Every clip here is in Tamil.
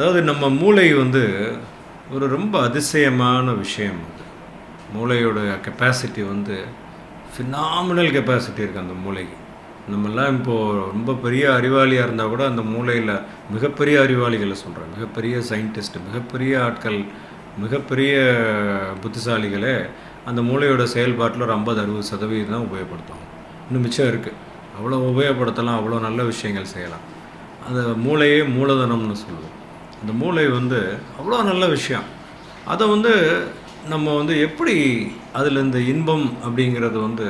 அதாவது நம்ம மூளை வந்து ஒரு ரொம்ப அதிசயமான விஷயம் அது. மூளையோட கெப்பாசிட்டி வந்து ஃபினாமினல் கெப்பாசிட்டி இருக்குது அந்த மூளைக்கு. நம்மெல்லாம் இப்போது ரொம்ப பெரிய அறிவாளியாக இருந்தால் கூட அந்த மூளையில் மிகப்பெரிய அறிவாளிகளை சொல்கிறேன், மிகப்பெரிய சயின்டிஸ்ட்டு, மிகப்பெரிய ஆட்கள், மிகப்பெரிய புத்திசாலிகளே அந்த மூளையோட செயல்பாட்டில் ஒரு 50-60% தான் உபயோகப்படுத்துவாங்க. இன்னும் மிச்சம் இருக்குது. அவ்வளோ உபயோகப்படுத்தலாம், அவ்வளோ நல்ல விஷயங்கள் செய்யலாம். அந்த மூளையே மூலதனம்னு சொல்லுவோம். அந்த மூளை வந்து அவ்வளோ நல்ல விஷயம். அதை வந்து நம்ம வந்து எப்படி அதில் இந்த இன்பம் அப்படிங்கிறது வந்து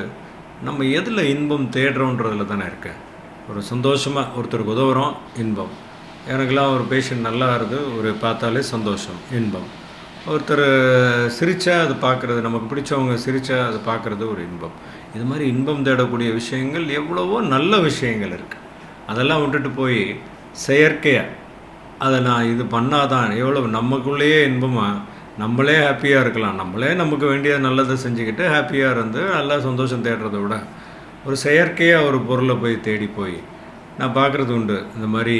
நம்ம எதில் இன்பம் தேடுறோன்றதுல தானே இருக்கு. ஒரு சந்தோஷமாக ஒருத்தருக்கு உதவுறோம், இன்பம். எனக்கெல்லாம் ஒரு பேஷண்ட் நல்லா இருக்குது, ஒரு பார்த்தாலே சந்தோஷம், இன்பம். ஒருத்தர் சிரித்தா அது பார்க்குறது, நமக்கு பிடிச்சவங்க சிரித்தா அது பார்க்குறது ஒரு இன்பம். இது மாதிரி இன்பம் தேடக்கூடிய விஷயங்கள் எவ்வளவோ நல்ல விஷயங்கள் இருக்குது. அதெல்லாம் விட்டுட்டு போய் செயற்கையாக அதை நான் இது பண்ணாதான் எவ்வளோ நமக்குள்ளேயே இன்பமாக நம்மளே ஹாப்பியாக இருக்கலாம், நம்மளே நமக்கு வேண்டிய நல்லதை செஞ்சுக்கிட்டு ஹாப்பியாக இருந்து நல்லா சந்தோஷம் தேடுறத விட ஒரு செயற்கையாக ஒரு பொருளை போய் தேடி போய் நான் பார்க்குறது உண்டு. இந்த மாதிரி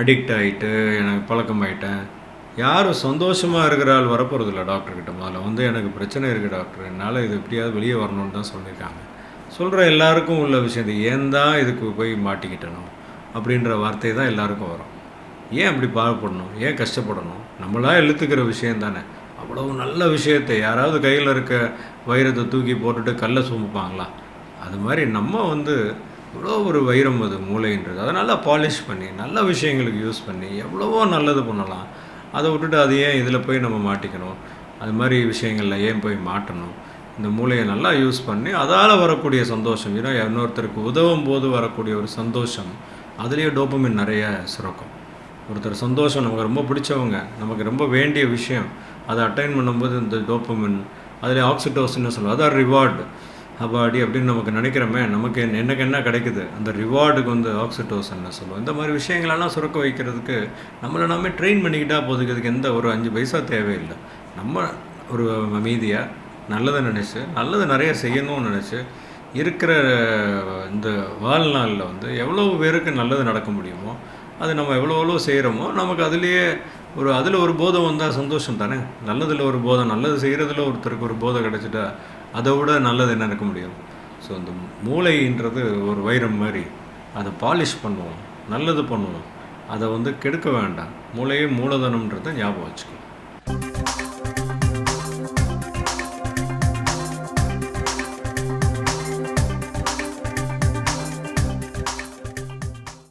அடிக்ட் ஆகிட்டு எனக்கு பழக்கமாயிட்டேன். யாரும் சந்தோஷமாக இருக்கிற ஆள் வரப்போகிறதில்ல டாக்டர்கிட்ட. முதல்ல வந்து எனக்கு பிரச்சனை இருக்குது டாக்டர், என்னால் இது எப்படியாவது வெளியே வரணும்னு தான் சொல்லியிருக்காங்க. சொல்கிற எல்லாருக்கும் உள்ள விஷயம் இது, ஏன் தான் இதுக்கு போய் மாட்டிக்கிட்டணும் அப்படின்ற வார்த்தை தான் எல்லாருக்கும் வரும். ஏன் அப்படி பாவப்படணும், ஏன் கஷ்டப்படணும், நம்மளாக இழுத்துக்கிற விஷயம் தானே. அவ்வளோ நல்ல விஷயத்தை யாராவது கையில் இருக்க வைரத்தை தூக்கி போட்டுட்டு கல்லை சுமப்பாங்களா? அது மாதிரி நம்ம வந்து இவ்வளோ ஒரு வைரம் அது மூளைன்றது. அதை நல்லா பாலிஷ் பண்ணி நல்ல விஷயங்களுக்கு யூஸ் பண்ணி எவ்வளவோ நல்லது பண்ணலாம். அதை விட்டுட்டு அது ஏன் இதில் போய் நம்ம மாட்டிக்கணும், அது மாதிரி விஷயங்களில் ஏன் போய் மாட்டணும். இந்த மூளையை நல்லா யூஸ் பண்ணி அதால் வரக்கூடிய சந்தோஷம், ஏன்னா இன்னொருத்தருக்கு உதவும் போது வரக்கூடிய ஒரு சந்தோஷம், அதுலேயே டோபமின் நிறைய சுரக்கும். ஒருத்தர் சந்தோஷம், நமக்கு ரொம்ப பிடிச்சவங்க, நமக்கு ரொம்ப வேண்டிய விஷயம், அதை அட்டைன் பண்ணும்போது இந்த டோபமின், அதில் ஆக்சிடோசின்னு சொல்லுவோம், அதான் ரிவார்டு. அப்பாடி அப்படின்னு நமக்கு நினைக்கிறோமே, நமக்கு எனக்கு என்ன கிடைக்குது, அந்த ரிவார்டுக்கு வந்து ஆக்சிடோசின்னு சொல்லுவோம். இந்த மாதிரி விஷயங்களெல்லாம் சுரக்க வைக்கிறதுக்கு நம்மளை நாமே ட்ரெயின் பண்ணிக்கிட்டால் போதுக்கு. இதுக்கு எந்த ஒரு 5 பைசா தேவையில்லை. நம்ம ஒரு அமைதியாக நல்லதை நினச்சி நல்லது நிறைய செய்யணும்னு நினச்சி இருக்கிற இந்த வாழ்நாளில் வந்து எவ்வளோ பேருக்கு நல்லது நடக்க முடியுமோ அது நம்ம எவ்வளோ செய்கிறோமோ நமக்கு அதுலேயே அதில் ஒரு போதை வந்தால் சந்தோஷம் தானே. நல்லதில் ஒரு போதை, நல்லது செய்கிறதுல ஒருத்தருக்கு ஒரு போதை கிடச்சிட்டா அதை விட நல்லது என்ன இருக்க முடியும். ஸோ இந்த மூளைன்றது ஒரு வைரம் மாதிரி, அதை பாலிஷ் பண்ணுவோம், நல்லது பண்ணுவோம், அதை வந்து கெடுக்க வேண்டாம். மூளையே மூலதனம்ன்றதை ஞாபகம் வச்சுக்கணும்.